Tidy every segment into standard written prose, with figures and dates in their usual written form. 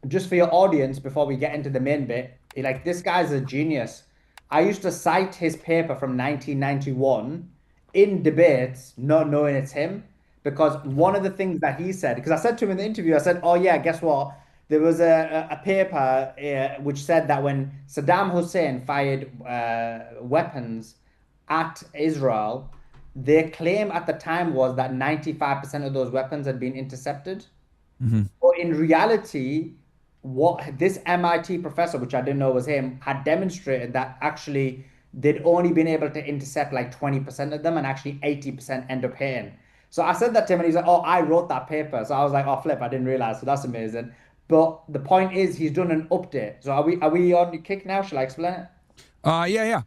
just for your audience, before we get into the main bit, like this guy's a genius. I used to cite his paper from 1991 in debates, not knowing it's him, because one of the things that he said, because I said to him in the interview, I said, "Oh yeah, guess what? There was a paper which said that when Saddam Hussein fired weapons at Israel, their claim at the time was that 95% of those weapons had been intercepted." Hmm. But in reality, what this MIT professor, which I didn't know was him, had demonstrated that actually they'd only been able to intercept like 20% of them and actually 80% end up hitting. So I said that to him and he's like, "Oh, I wrote that paper." So I was like, "Oh, flip, I didn't realize." So that's amazing. But the point is he's done an update. So are we on the kick now? Shall I explain it?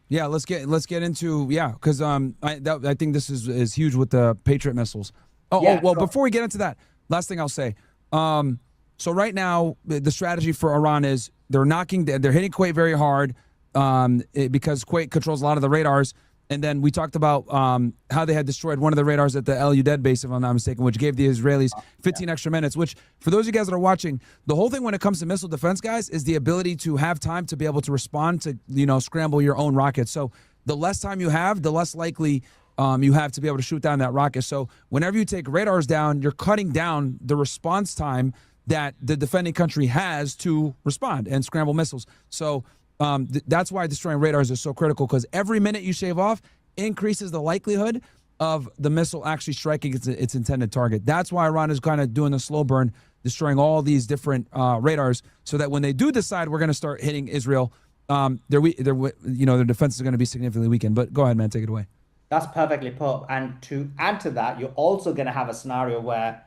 Yeah. Let's get into because I think this is huge with the Patriot missiles. Yeah, Well, so before we get into that, last thing I'll say. So right now the strategy for Iran is they're hitting Kuwait very hard, because Kuwait controls a lot of the radars. And then we talked about how they had destroyed one of the radars at the El Udeid base, if I'm not mistaken, which gave the Israelis yeah. 15 extra minutes. Which, for those of you guys that are watching, the whole thing when it comes to missile defense, guys, is the ability to have time to be able to respond to, scramble your own rockets. So the less time you have, the less likely you have to be able to shoot down that rocket. So whenever you take radars down, you're cutting down the response time that the defending country has to respond and scramble missiles. So that's why destroying radars is so critical, because every minute you shave off increases the likelihood of the missile actually striking its intended target. That's why Iran is kind of doing the slow burn, destroying all these different radars, so that when they do decide we're going to start hitting Israel, their defense is going to be significantly weakened. But go ahead, man, take it away. That's perfectly put. And to add to that, you're also going to have a scenario where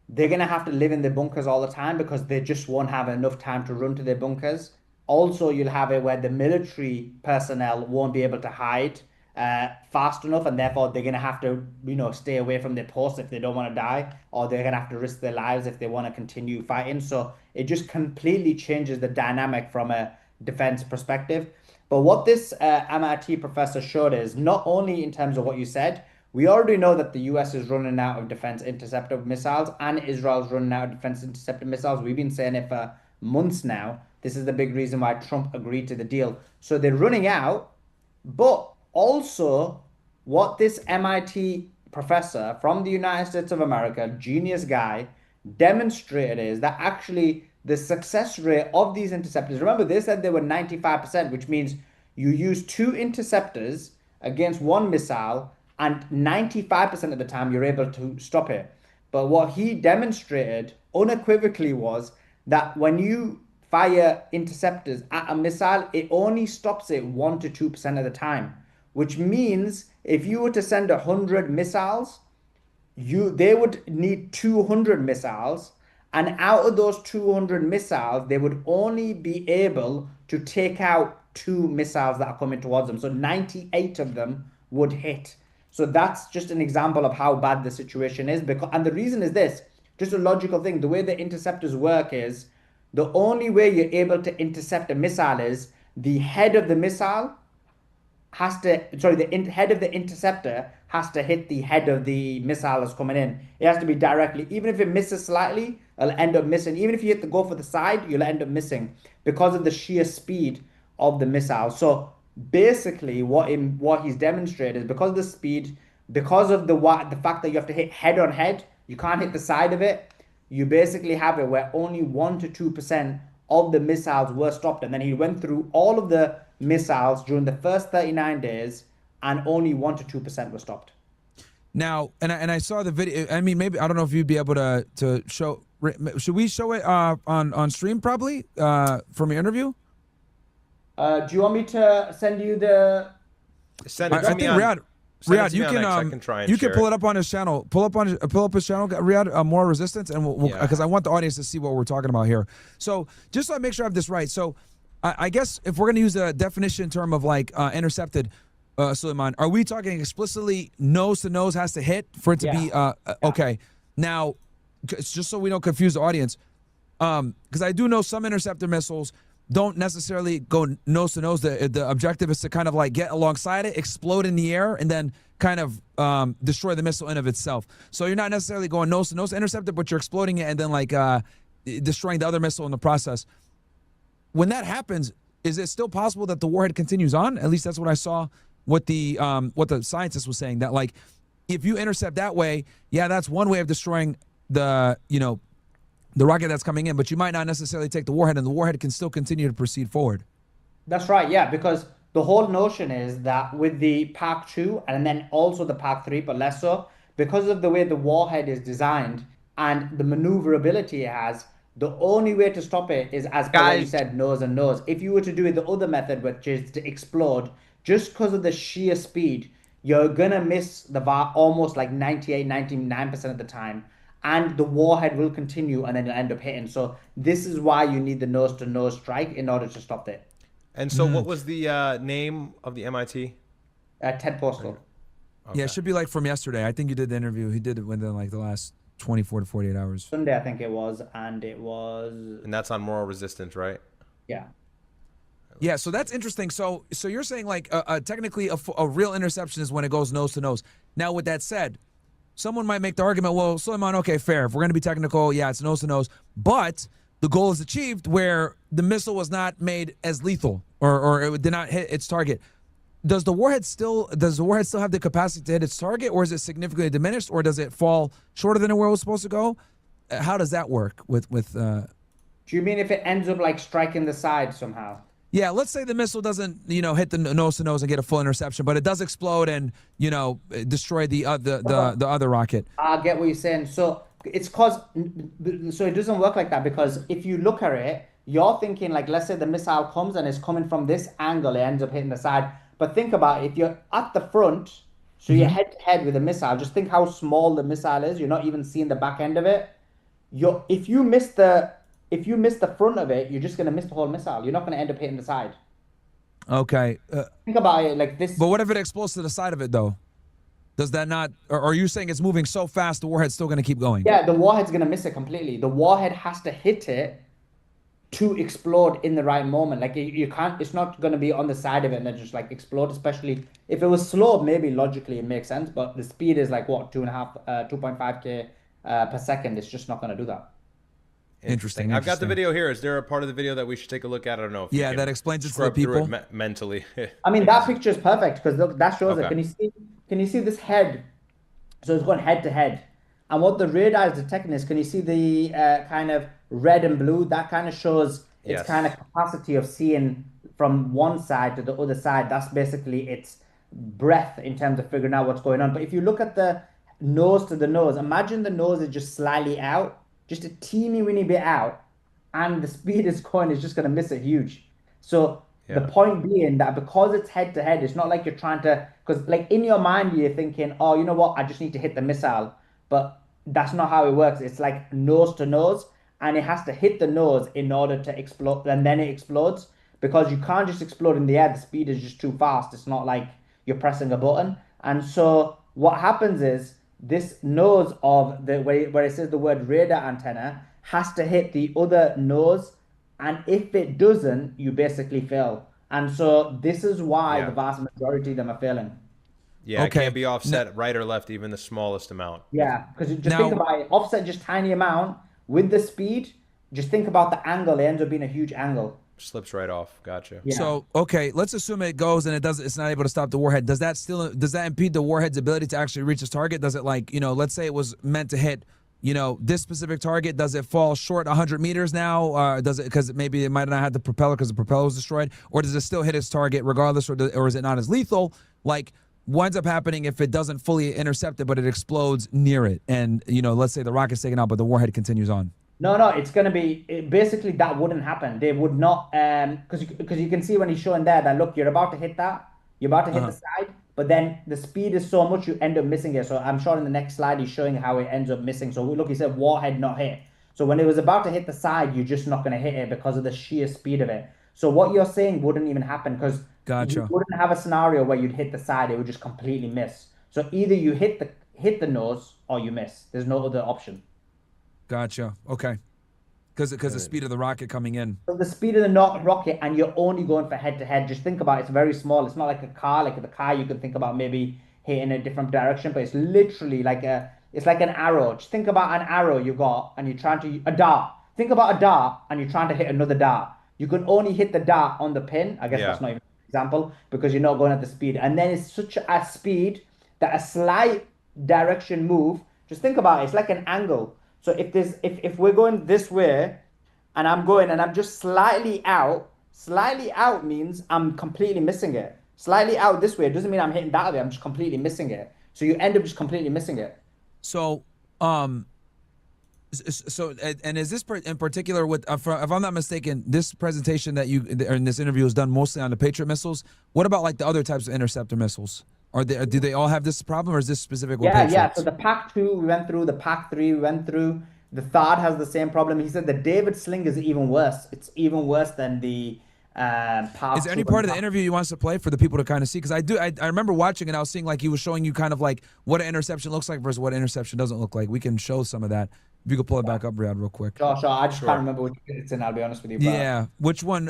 they're going to have to live in their bunkers all the time because they just won't have enough time to run to their bunkers. Also, you'll have it where the military personnel won't be able to hide fast enough, and therefore they're going to have to, stay away from their posts if they don't want to die, or they're going to have to risk their lives if they want to continue fighting. So it just completely changes the dynamic from a defense perspective. But what this MIT professor showed is not only in terms of what you said, we already know that the US is running out of defense interceptor missiles and Israel's running out of defense interceptor missiles. We've been saying it for months now. This is the big reason why Trump agreed to the deal. So they're running out, but also what this MIT professor from the United States of America, genius guy, demonstrated is that actually the success rate of these interceptors, remember they said they were 95%, which means you use two interceptors against one missile and 95% of the time you're able to stop it. But what he demonstrated unequivocally was that when you fire interceptors at a missile, it only stops it 1 to 2% of the time, which means if you were to send 100 missiles, they would need 200 missiles, and out of those 200 missiles they would only be able to take out two missiles that are coming towards them, so 98 of them would hit. So that's just an example of how bad the situation is, because and the reason is this, just a logical thing, the way the interceptors work is the only way you're able to intercept a missile is the head of the missile has to, sorry, the head of the interceptor has to hit the head of the missile that's coming in. It has to be directly. Even if it misses slightly, it'll end up missing. Even if you hit the go for the side, you'll end up missing because of the sheer speed of the missile. So basically, what he's demonstrated is because of the speed, because of the fact that you have to hit head on head, you can't hit the side of it. You basically have it where only 1 to 2% of the missiles were stopped, and then he went through all of the missiles during the first 39 days, and only 1 to 2% were stopped. Now, and I saw the video. I mean, maybe I don't know if you'd be able to show. Should we show it on stream probably from your interview? Do you want me to send you the Send the it to I me think document? on. Riyadh, Send it Riyadh, to me on X. I can try and you can share pull it. it up on his channel. Pull up his channel, Riyadh. More resistance, and we'll Yeah. because I want the audience to see what we're talking about here. So just so I make sure I have this right. So I guess if we're gonna use a definition term of like intercepted, Suleiman, are we talking explicitly nose to nose has to hit for it to Yeah. be Yeah. okay? Now, just so we don't confuse the audience, because I do know some interceptor missiles don't necessarily go nose to nose. The objective is to kind of like get alongside it, explode in the air, and then kind of destroy the missile in of itself. So you're not necessarily going nose to nose interceptor, but you're exploding it and then like destroying the other missile in the process. When that happens, is it still possible that the warhead continues on? At least that's what I saw. What the scientist was saying, that like if you intercept that way, yeah, that's one way of destroying the the rocket that's coming in, but you might not necessarily take the warhead, and the warhead can still continue to proceed forward. That's right, yeah, because the whole notion is that with the Pack 2 and then also the Pack 3, but less so, because of the way the warhead is designed and the maneuverability it has, the only way to stop it is, as per what you Guys, said, nose and nose. If you were to do it the other method, which is to explode, just because of the sheer speed, you're gonna miss the bar almost like 98, 99% of the time. And the warhead will continue and then you'll end up hitting. So this is why you need the nose to nose strike in order to stop it. and so what was the name of the MIT? Ted Postal. Yeah, Okay. it should be like from yesterday. I think you did the interview. He did it within like the last 24 to 48 hours. Sunday, I think it was, and it was And that's on moral resistance, right? yeah. Yeah, so that's interesting. So you're saying like technically a real interception is when it goes nose to nose. Now, with that said, someone might make the argument, well, Suleiman, okay, fair. If we're going to be technical, yeah, it's nose to nose. But the goal is achieved where the missile was not made as lethal or it did not hit its target. Does the warhead still have the capacity to hit its target, or is it significantly diminished, or does it fall shorter than where it was supposed to go? How does that work with Do you mean if it ends up like striking the side somehow? Yeah, let's say the missile doesn't, hit the nose to nose and get a full interception, but it does explode and, destroy the other rocket. I get what you're saying. So it's cause so it doesn't work like that because if you look at it, you're thinking like let's say the missile comes and it's coming from this angle, it ends up hitting the side. But think about it, if you're at the front, so you're head to head with a missile, just think how small the missile is. You're not even seeing the back end of it. If you miss the front of it, you're just gonna miss the whole missile. You're not gonna end up hitting the side. Okay. Think about it like this. But what if it explodes to the side of it, though? Does that not, or are you saying it's moving so fast the warhead's still going to keep going? Yeah, the warhead's gonna miss it completely. The warhead has to hit it to explode in the right moment. Like you can't, it's not gonna be on the side of it and then just like explode. Especially if it was slow, maybe logically it makes sense. But the speed is like what 2.5k per second. It's just not gonna do that. Interesting. I've got the interesting. video here. Is there a part of the video that we should take a look at? I don't know if you Yeah, can that explains it to the scrub through people. mentally. I mean, that picture is perfect because look, that shows it. Okay. Can you see this head? So it's going head to head. And what the radar is detecting is, can you see the kind of red and blue? That kind of shows its Yes. kind of capacity of seeing from one side to the other side. That's basically its breath in terms of figuring out what's going on. But if you look at the nose to the nose, imagine the nose is just slightly out, just a teeny weeny bit out, and the speed it's going is just going to miss it huge. So the Yeah. point being that because it's head to head, it's not like you're trying to, because like in your mind you're thinking, oh, you know what, I just need to hit the missile, but that's not how it works. It's like nose to nose, and it has to hit the nose in order to explode, and then it explodes because you can't just explode in the air. The speed is just too fast. It's not like you're pressing a button, and so what happens is this nose of the where it says the word radar antenna has to hit the other nose, and if it doesn't, you basically fail. And so this is why Yeah. the vast majority of them are failing. Yeah, it Okay. can't be offset right or left, even the smallest amount. Yeah, because just Now- think about it, offset just tiny amount with the speed. Just think about the angle; it ends up being a huge angle. Slips right off. Gotcha. Yeah. So, okay, let's assume it goes and it's not able to stop the warhead. Does that impede the warhead's ability to actually reach its target? Does it like, let's say it was meant to hit, this specific target, does it fall short 100 meters now? Does it, because maybe it might not have the propeller because the propeller was destroyed, or does it still hit its target regardless, or is it not as lethal? Like, what ends up happening if it doesn't fully intercept it, but it explodes near it? And, let's say the rocket's taken out, but the warhead continues on. No, it's going to be basically that wouldn't happen. They would not, because you can see when he's showing there that look, you're about to hit that, you're about to hit the side, but then the speed is so much you end up missing it. So I'm sure in the next slide he's showing how it ends up missing. So look, he said warhead not hit. So when it was about to hit the side, you're just not going to hit it because of the sheer speed of it. So what you're saying wouldn't even happen because Gotcha. you wouldn't have a scenario where you'd hit the side; it would just completely miss. So either you hit the nose or you miss. There's no other option. Gotcha. Okay. Because the speed of the rocket coming in. So the speed of the rocket, and you're only going for head to head. Just think about it, it's very small. It's not like a car. Like the car, you can think about maybe hitting a different direction, but it's literally like it's like an arrow. Just think about an arrow you got, and you're trying to a dart. think about a dart and you're trying to hit another dart. You can only hit the dart on the pin. I guess Yeah. that's not even an example because you're not going at the speed. And then it's such a speed that a slight direction move, just think about it, it's like an angle. So if we're going this way and I'm going and I'm just slightly out means I'm completely missing it. Slightly out this way doesn't mean I'm hitting that way, I'm just completely missing it. So you end up just completely missing it. So, and is this in particular with, if I'm not mistaken, this presentation that you or in this interview is done mostly on the Patriot missiles. What about like the other types of interceptor missiles? Do they all have this problem, or is this specific with Yeah, Patriots? so the Pac 2 we went through, the Pac 3 we went through. The THAAD has the same problem. He said the David Sling is even worse. It's even worse than the Is there PAL-2 any and part of the PAL. interview you want us to play for the people to kind of see? Because I remember watching and I was seeing like he was showing you kind of like what an interception looks like versus what an interception doesn't look like. We can show some of that. If you could pull it back up, Riyadh, real quick. Sure. I just Sure. can't remember which it's in, I'll be honest with you. But Yeah, which one?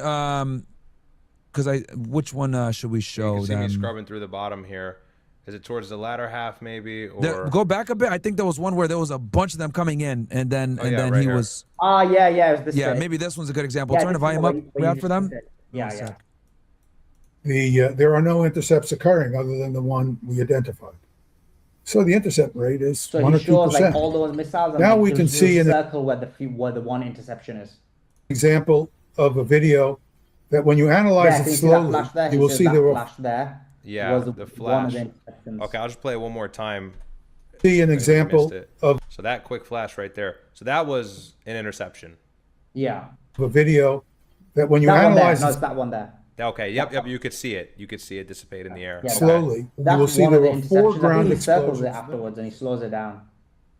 Which one should we You show can see me them? scrubbing through the bottom here. Is it towards the latter half maybe, or Go back a bit. I think there was one where there was a bunch of them coming in, and then Oh, yeah, right he here. was. yeah, it was this Yeah, way. maybe this one's a good example. Yeah, Turn the this is volume what up, you- what you Riyadh, for just them. said. One Yeah. sec. There are no intercepts occurring other than the one we identified. So the intercept rate is So 1 he or shows like 2%. all those missiles and Now like, we there's can a see an circle where the one interception is. example of a video that when you Yeah, analyze so it you see that slowly, flash there? you He will says see that there will flash there Yeah, was the one of flash. the interceptions. Okay, I'll just play it one more time. see an Anybody example missed it. of So that quick flash right there. So that was an interception. Yeah. a video that when you That one there. analyze No, it it's that one there. Okay, yep. You could see it. You could see it dissipate in the air. Yeah, Okay. slowly, you will That's see one there of the were 4 interceptions. I ground think he circles it explosions. afterwards and he slows it down.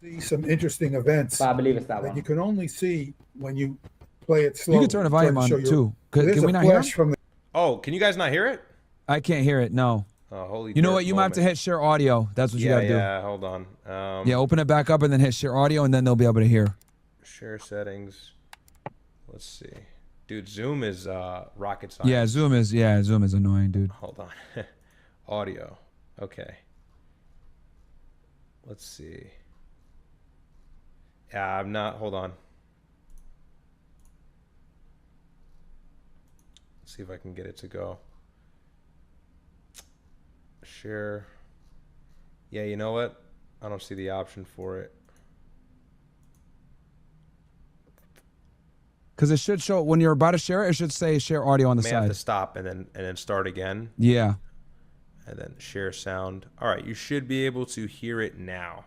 See some interesting events But I believe it's that that one. you can only see when you play it You slowly. can turn the volume on Try to show too. There's Can we a not hear flash him? from the Oh, can you guys not hear it? I can't hear it. No. Oh, holy. You know dirt what? You might have to moment. hit share audio. That's what you Yeah, got to do. yeah. Hold on. Yeah, open it back up and then hit share audio, and then they'll be able to hear. Share settings. Let's see. Dude, Zoom is rocket science. Yeah, Zoom is annoying, dude. Hold on. Audio. Okay. Let's see. Yeah, I'm not. Hold on. See if I can get it to go. Share. Yeah, you know what? I don't see the option for it. Because it should show when you're about to share it. It should say share audio on the May have to side. stop and then start again, Yeah. and then share sound. All right, you should be able to hear it now.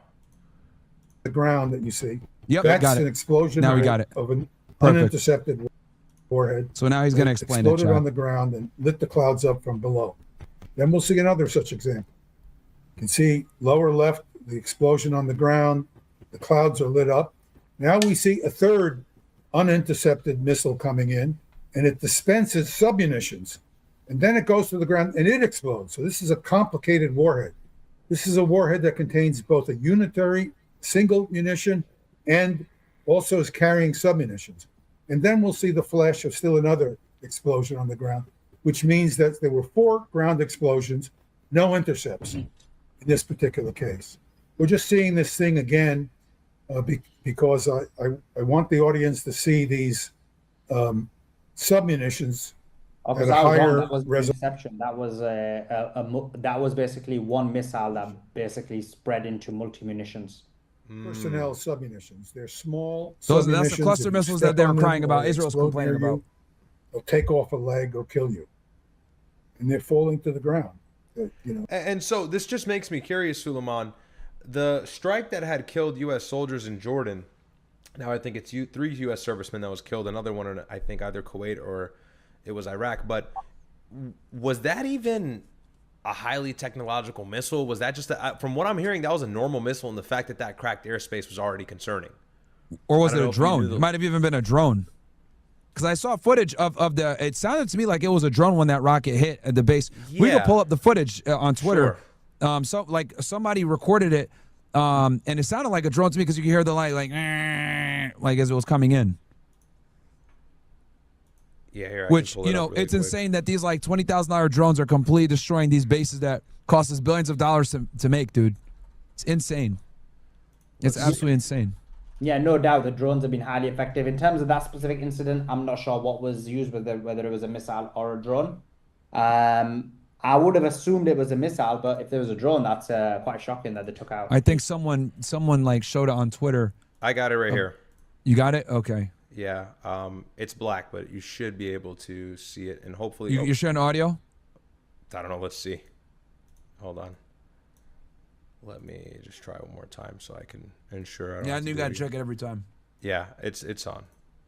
ground that you see. Yep, That's got an it. explosion Now we rate got it. of an Perfect. unintercepted warhead. So now he's going to that explain it, exploded on Chad. the ground and lit the clouds up from below. Then we'll see another such example. You can see lower left, the explosion on the ground, the clouds are lit up. Now we see a third unintercepted missile coming in, and it dispenses submunitions. And then it goes to the ground and it explodes. So this is a complicated warhead. This is a warhead that contains both a unitary single munition and also is carrying submunitions. And then we'll see the flash of still another explosion on the ground, which means that there were 4 ground explosions, no intercepts in this particular case. We're just seeing this thing again because I want the audience to see these submunitions Okay, at so a I was wrong. higher That was the resolution. interception. That was basically one missile that basically spread into multi munitions. Personnel submunitions. They're small. That's the submunitions. cluster If you missiles step that they were on them crying or about. they Israel's explode complaining near you, about. they'll take off a leg or kill you. And they're falling to the ground. You know, And so this just makes me curious, Suleiman. The strike that had killed U.S. soldiers in Jordan. Now I think it's 3 U.S. servicemen that was killed. Another one in, I think, either Kuwait or it was Iraq. But was that even a highly technological missile? Was that just from what I'm hearing, that was a normal missile, and the fact that cracked airspace was already concerning. Or was I it don't a know if you knew drone? the- It might have even been a drone. Because I saw footage of the. It sounded to me like it was a drone when that rocket hit at the base. We could Yeah. pull up the footage on Twitter. Sure. So like somebody recorded it, and it sounded like a drone to me because you could hear the light like as it was coming in. Yeah, here. I can Which pull it up really it's quick. insane that these like $20,000 drones are completely destroying these bases that cost us billions of dollars to make, dude. It's insane. It's absolutely insane. Yeah, no doubt the drones have been highly effective. In terms of that specific incident, I'm not sure what was used, whether it was a missile or a drone. I would have assumed it was a missile, but if there was a drone, that's quite shocking that they took out. I think someone like showed it on Twitter. I got it right here. You got it? Okay. Yeah, it's black, but you should be able to see it, and hopefully, You're sharing audio? I don't know. Let's see. Hold on. Let me just try one more time so I can ensure. I don't Yeah, have and you do got to it check it every time. Yeah, it's on.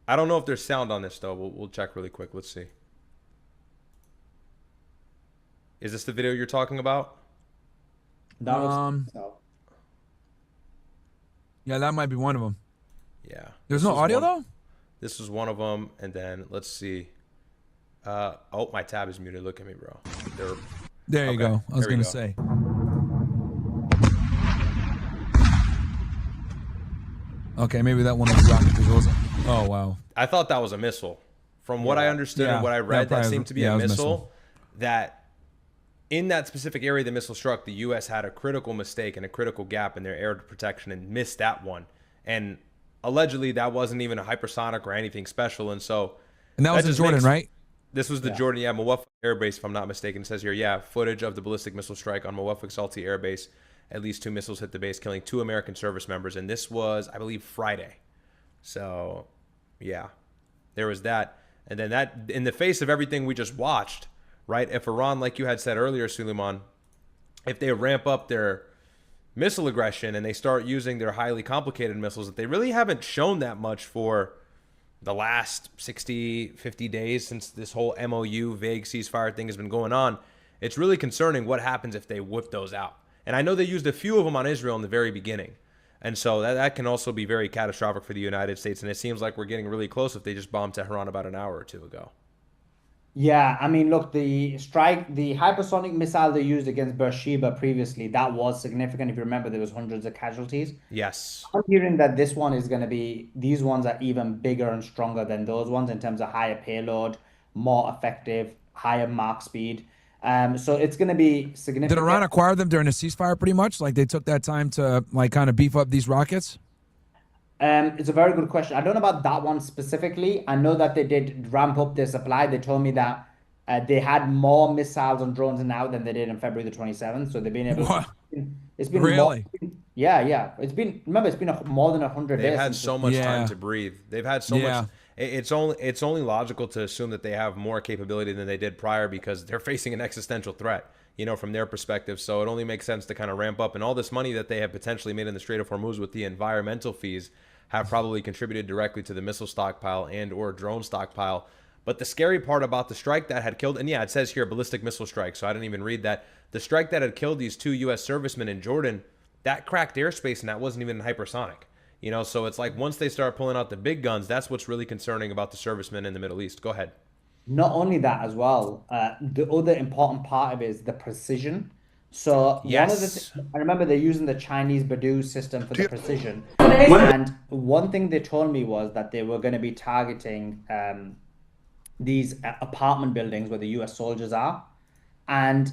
I don't know if there's sound on this though. We'll check really quick. Let's see. Is this the video you're talking about? That was so. Yeah, that might be one of them. Yeah. There's This no was audio one- though? This was one of them, and then let's see. Oh, my tab is muted. Look at me, bro. There you Okay, go. I was there we going to go. say. Okay, maybe that one was rocket because it wasn't. Oh, wow. I thought that was a missile. From what I understood Yeah. and what I Yeah, read, that probably seemed was- to be yeah, a it was a missile. missile. That in that specific area the missile struck, the U.S. had a critical mistake and a critical gap in their air protection and missed that one. And allegedly, that wasn't even a hypersonic or anything special. And so, And that was in just Jordan, makes- right? This was the Jordan, Muwafaq Air Base, if I'm not mistaken. It says here, footage of the ballistic missile strike on Muwafaq Salti Air Base. At least 2 missiles hit the base, killing 2 American service members. And this was, I believe, Friday. So, yeah, there was that. And then that, in the face of everything we just watched, right? If Iran, like you had said earlier, Suleiman, if they ramp up their missile aggression and they start using their highly complicated missiles that they really haven't shown that much for the last 60, 50 days since this whole MOU vague ceasefire thing has been going on, it's really concerning what happens if they whip those out. And I know they used a few of them on Israel in the very beginning. And so that can also be very catastrophic for the United States. And it seems like we're getting really close if they just bombed Tehran about an hour or two ago. Yeah, I mean, look, the hypersonic missile they used against Beersheba previously, that was significant. If you remember, there was hundreds of casualties. Yes. I'm hearing that this one is going to be, these ones are even bigger and stronger than those ones in terms of higher payload, more effective, higher mark speed. So it's going to be Did significant. Iran acquire them during a ceasefire pretty much? Like they took that time to like kind of beef up these rockets? It's a very good question. I don't know about that one specifically. I know that they did ramp up their supply. They told me that they had more missiles and drones now than they did on February the 27th. So they've been able What? to, it's been Really? yeah. It's been, remember, it's been more than 100 They've days had since so much Yeah. time to breathe. They've had so Yeah. much. It's only logical to assume that they have more capability than they did prior because they're facing an existential threat, from their perspective. So it only makes sense to kind of ramp up. And all this money that they have potentially made in the Strait of Hormuz with the environmental fees have probably contributed directly to the missile stockpile and or drone stockpile. But the scary part about the strike that had killed, and yeah, it says here ballistic missile strike, so I didn't even read that. The strike that had killed these 2 U.S. servicemen in Jordan, that cracked airspace, and that wasn't even hypersonic. So it's like once they start pulling out the big guns, that's what's really concerning about the servicemen in the Middle East. Go ahead. Not only that as well, the other important part of it is the precision. So Yes. I remember they're using the Chinese Baidu system for the precision. And one thing they told me was that they were going to be targeting these apartment buildings where the US soldiers are. And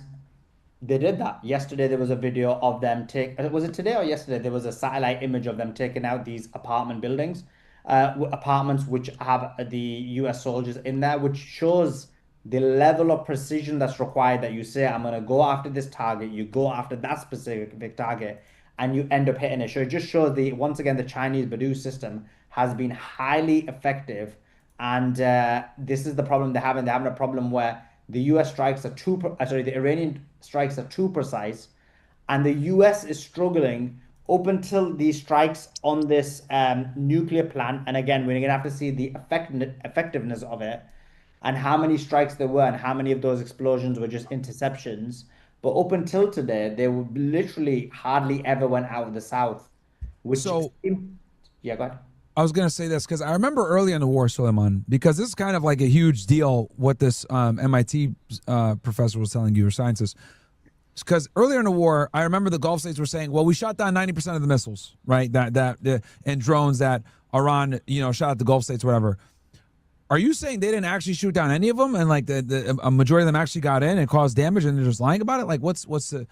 they did that. Yesterday, there was a video of them was it today or yesterday? There was a satellite image of them taking out these apartment buildings, apartments which have the US soldiers in there, which shows the level of precision that's required that you say, I'm going to go after this target, you go after that specific target, and you end up hitting it. So it just shows once again, the Chinese Baidu system has been highly effective. And this is the problem they're having. They're having a problem where the US strikes are the Iranian strikes are too precise, and the US is struggling up until these strikes on this nuclear plant. And again, we're going to have to see the effectiveness of it and how many strikes there were and how many of those explosions were just interceptions. But up until today, they literally hardly ever went out of the south. Yeah, go ahead. I was going to say this because I remember early in the war, Suleiman, because this is kind of like a huge deal what this MIT professor was telling you, or scientist. Because earlier in the war, I remember the Gulf states were saying, well, we shot down 90% of the missiles, right? And drones that Iran, shot at the Gulf states, whatever. Are you saying they didn't actually shoot down any of them, and like a majority of them actually got in and caused damage, and they're just lying about it? Like, what's the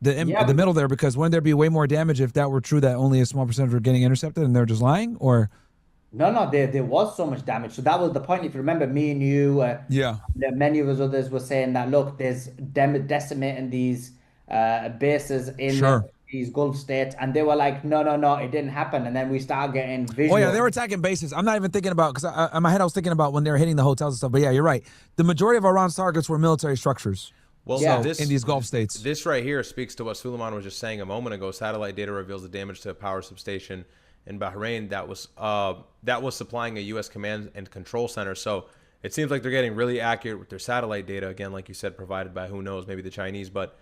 the Yeah, middle there, because wouldn't there be way more damage if that were true, that only a small percentage were getting intercepted and they're just lying? Or no, there was so much damage. So that was the point. If you remember, me and you, yeah, many of us others were saying that look, there's decimating these bases in sure. these Gulf states, and they were like, no, it didn't happen. And then we started getting Oh yeah, they visual. were attacking bases. I'm not even thinking about, because in my head I was thinking about when they were hitting the hotels and stuff. But yeah, you're right. The majority of Iran's targets were military structures. Well, Yeah. So in these Gulf states. this right here speaks to what Suleiman was just saying a moment ago. Satellite data reveals the damage to a power substation in Bahrain that was supplying a U.S. command and control center. So it seems like they're getting really accurate with their satellite data. Again, like you said, provided by who knows, maybe the Chinese, but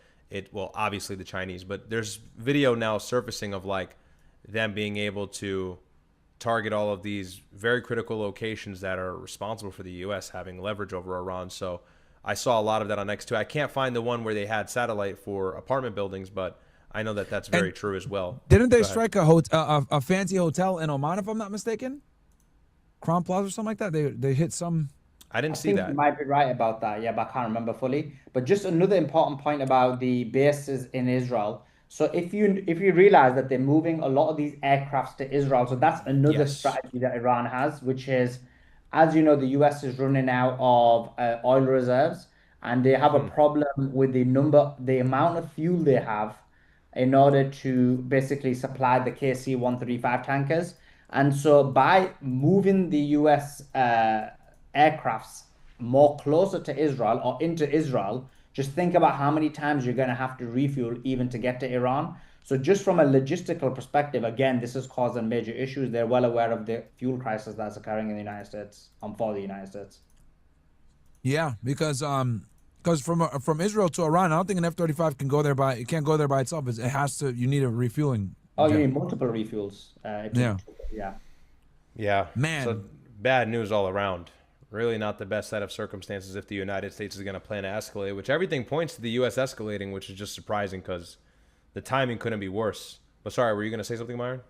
obviously the Chinese. But there's video now surfacing of like them being able to target all of these very critical locations that are responsible for the U.S. having leverage over Iran. So I saw a lot of that on X2. I can't find the one where they had satellite for apartment buildings, but I know that that's very true as well. Didn't they Go ahead. strike a fancy hotel in Oman, if I'm not mistaken? Crown Plaza or something like that. They hit some. I didn't I see think that. you might be right about that, yeah, but I can't remember fully. But just another important point about the bases in Israel. So if you realize that they're moving a lot of these aircrafts to Israel, so that's another Yes. strategy that Iran has, which is, as you know, the US is running out of oil reserves, and they have a Hmm. problem with the amount of fuel they have in order to basically supply the KC-135 tankers. And so by moving the US aircrafts more closer to Israel or into Israel, just think about how many times you're going to have to refuel even to get to Iran. So just from a logistical perspective, again, this is causing major issues. They're well aware of the fuel crisis that's occurring in the United States, for the United States. Yeah, because from Israel to Iran, I don't think an F-35 can go there by it can't go there by itself. It has to. You need a refueling Oh, you jet. need multiple refuels. Yeah, Yeah. Yeah. So man. bad news all around. Really not the best set of circumstances if the United States is going to plan to escalate, which everything points to the U.S. escalating, which is just surprising because the timing couldn't be worse. But sorry, were you going to say something, Myron?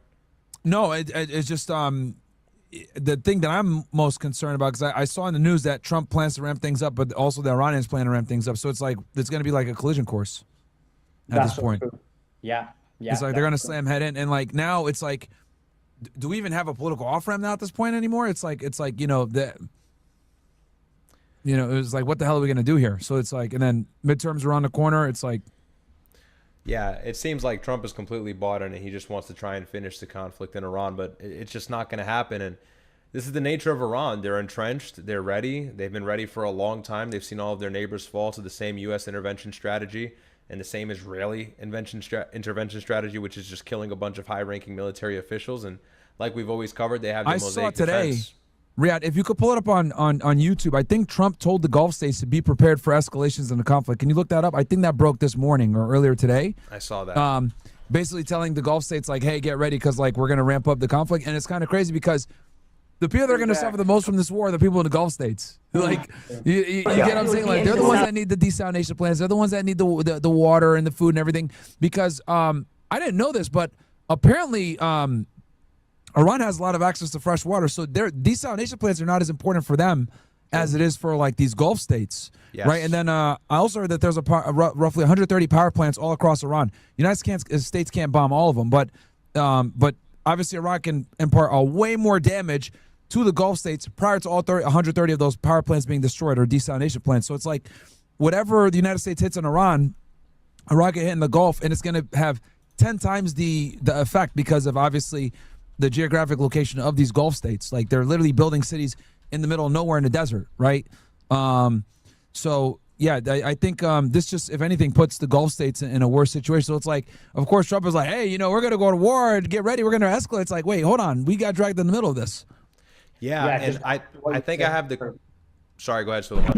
No, it's just the thing that I'm most concerned about, because I saw in the news that Trump plans to ramp things up, but also the Iranians plan to ramp things up. So it's like it's going to be like a collision course at this That's so point. true. Yeah. It's Yeah. like they're That's going to true. slam head in, and like now it's like, do we even have a political off ramp now at this point anymore? It's like it was like, what the hell are we going to do here? So it's like, and then midterms around the corner. It's like, Yeah, it seems like Trump is completely bought in it. He just wants to try and finish the conflict in Iran, but it's just not going to happen. And this is the nature of Iran. They're entrenched. They're ready. They've been ready for a long time. They've seen all of their neighbors fall to the same U.S. intervention strategy and the same Israeli intervention strategy, which is just killing a bunch of high-ranking military officials. And like we've always covered, they have the I saw mosaic today, defense. Riyadh, if you could pull it up on YouTube, I think Trump told the Gulf states to be prepared for escalations in the conflict. Can you look that up? I think that broke this morning or earlier today. I saw that. Basically telling the Gulf states like, hey, get ready because like we're going to ramp up the conflict. And it's kind of crazy because the people that are going to suffer the most from this war are the people in the Gulf states. Like, you get what I'm saying? Like, they're the ones that need the desalination plants. They're the ones that need the water and the food and everything. Because I didn't know this, but apparently Iran has a lot of access to fresh water, so their desalination plants are not as important for them as it is for like these Gulf states, Yes. right? And then I also heard that there's roughly 130 power plants all across Iran. United States can't bomb all of them, but obviously Iran can impart a way more damage to the Gulf states prior to all 130 of those power plants being destroyed or desalination plants. So it's like whatever the United States hits on Iran can hit in the Gulf, and it's going to have 10 times the effect because of obviously the geographic location of these Gulf states. Like they're literally building cities in the middle of nowhere in the desert, right? So yeah, I think this just, if anything, puts the Gulf states in a worse situation. So it's like, of course, Trump is like, hey, we're going to go to war and get ready. We're going to escalate. It's like, wait, hold on. We got dragged in the middle of this. Yeah, Yeah, and just I think I have the. Sorry, go ahead, Suleiman.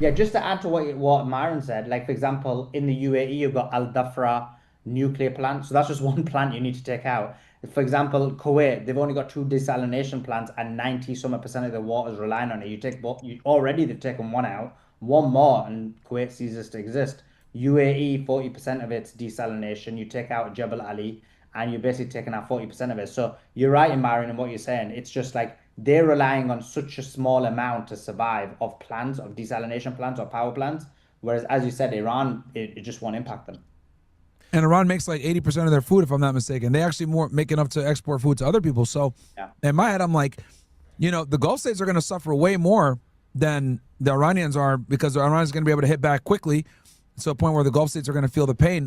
Yeah, just to add to what Myron said, like for example, in the UAE, you've got Al Dhafra nuclear plant. So that's just one plant you need to take out. For example, Kuwait, they've only got two desalination plants and 90 some percent of the water is relying on it. They've taken one out, one more, and Kuwait ceases to exist. UAE, 40% of its desalination. You take out Jebel Ali, and you're basically taking out 40% of it. So you're right, Myron, in what you're saying. It's just like they're relying on such a small amount to survive of plants, of desalination plants or power plants. Whereas, as you said, Iran, it just won't impact them. And Iran makes like 80% of their food, if I'm not mistaken. They actually make enough to export food to other people. So in my head, I'm like, the Gulf states are going to suffer way more than the Iranians are, because the Iranians are going to be able to hit back quickly to a point where the Gulf states are going to feel the pain.